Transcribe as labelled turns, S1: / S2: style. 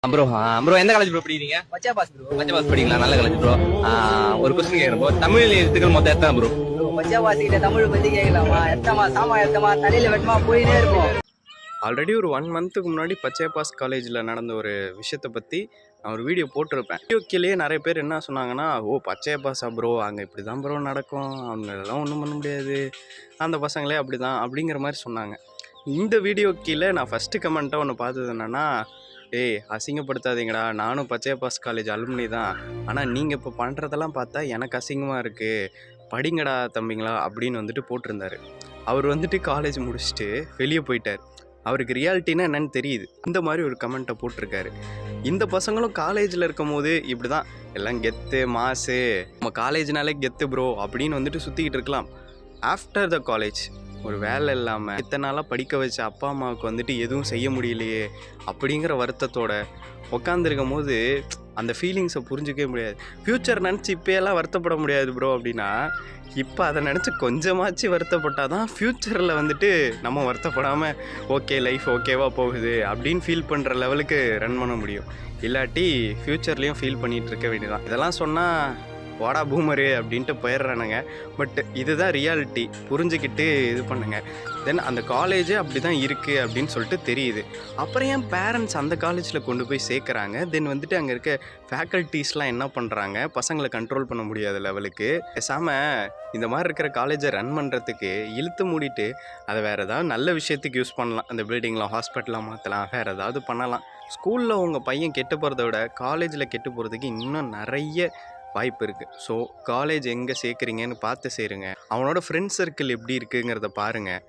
S1: Bro bro எந்த college bro படிக்கிறீங்க?
S2: பச்சா pass bro.
S1: பச்சை பாஸ் படிக்கலாம், நல்ல காலேஜ் ப்ரோ. ஒரு கொஸ்டின் கேட்குறேன் ப்ரோ, தமிழ் எழுத்துக்கள் மொத்தம் எத்தனை ப்ரோ?
S2: பச்சா பாஸ் கிட்ட தமிழ் பத்தி கேட்கலாமா? எத்தமா சாமா எத்தமா தலையில வெட்டமா போயினே இருப்போம்.
S3: ஆல்ரெடி ஒரு 1 மந்த்துக்கு முன்னாடி பச்சை பாஸ் காலேஜில் நடந்த ஒரு விஷயத்தை பற்றி நான் ஒரு வீடியோ போட்டிருப்பேன். வீடியோக்கிலேயே நிறைய பேர் என்ன சொன்னாங்கன்னா, பச்சை பாஸா ப்ரோ, அங்கே இப்படி தான் ப்ரோ நடக்கும், அவங்க இதெல்லாம் ஒன்றும் பண்ண முடியாது, அந்த பசங்களே அப்படி தான் அப்படிங்கிற மாதிரி சொன்னாங்க. இந்த வீடியோ கீழே நான் ஃபஸ்ட்டு கமெண்ட்டாக ஒன்று பார்த்தது என்னென்னா, அசிங்கப்படுத்தாதீங்கடா, நானும் பச்சை பாஸ் காலேஜ் அலுமினி தான், ஆனால் நீங்கள் இப்போ பண்ணுறதெல்லாம் பார்த்தா எனக்கு அசிங்கமாக இருக்குது, படிங்கடா தம்பிங்களா அப்படின்னு வந்துட்டு போட்டிருந்தாரு. அவர் வந்துட்டு காலேஜ் முடிச்சுட்டு வெளியே போயிட்டார். அவருக்கு ரியாலிட்டினா என்னன்னு தெரியுது. இந்த மாதிரி ஒரு கமெண்ட்டை போட்டிருக்காரு. இந்த பசங்களும் காலேஜில் இருக்கும் போது இப்படி தான் எல்லாம் கெத்து மாசு, நம்ம காலேஜ்னாலே கெத்து ப்ரோ அப்படின்னு வந்துட்டு சுற்றிக்கிட்டு இருக்கலாம். ஆஃப்டர் த காலேஜ் ஒரு வேலை இல்லாமல் இத்தனை நாளாக படிக்க வச்ச அப்பா அம்மாவுக்கு வந்துட்டு எதுவும் செய்ய முடியலையே அப்படிங்கிற வருத்தத்தோட உட்காந்துருக்கும் போது அந்த ஃபீலிங்ஸை புரிஞ்சிக்கவே முடியாது. ஃப்யூச்சர் நினச்சி இப்போயெல்லாம் வருத்தப்பட முடியாது ப்ரோ அப்படின்னா, இப்போ அதை நினச்சி கொஞ்சமாச்சு வருத்தப்பட்டால் தான் ஃப்யூச்சரில் வந்துட்டு நம்ம வருத்தப்படாமல் ஓகே லைஃப் ஓகேவா போகுது அப்படின்னு ஃபீல் பண்ணுற லெவலுக்கு ரன் பண்ண முடியும். இல்லாட்டி ஃப்யூச்சர்லேயும் ஃபீல் பண்ணிகிட்டு இருக்க வேண்டியதான். இதெல்லாம் சொன்னால் வாடா பூமரு அப்படின்ட்டு போயிடுறானுங்க. பட் இதுதான் ரியாலிட்டி, புரிஞ்சுக்கிட்டு இது பண்ணுங்க. தென் அந்த காலேஜே அப்படி தான் இருக்குது அப்படின்னு சொல்லிட்டு தெரியுது. அப்புறம் ஏன் பேரண்ட்ஸ் அந்த காலேஜில் கொண்டு போய் சேர்க்குறாங்க? தென் வந்துட்டு அங்கே இருக்க ஃபேக்கல்ட்டிஸ்லாம் என்ன பண்ணுறாங்க? பசங்களை கண்ட்ரோல் பண்ண முடியாத லெவலுக்கு பேசாமல் இந்த மாதிரி இருக்கிற காலேஜை ரன் பண்ணுறதுக்கு இழுத்து மூடிட்டு அதை வேறு ஏதாவது நல்ல விஷயத்துக்கு யூஸ் பண்ணலாம். அந்த பில்டிங்லாம் ஹாஸ்பிட்டலாக மாற்றலாம், வேறு ஏதாவது பண்ணலாம். ஸ்கூலில் உங்கள் பையன் கெட்டு போகிறத விட காலேஜில் கெட்டு போகிறதுக்கு இன்னும் நிறைய வாய்ப்பு இருக்குது. ஸோ காலேஜ் எங்கே சேர்க்குறீங்கன்னு பார்த்து சேருங்க. அவனோட ஃப்ரெண்ட்ஸ் சர்க்கிள் எப்படி இருக்குங்கிறத பாருங்கள்.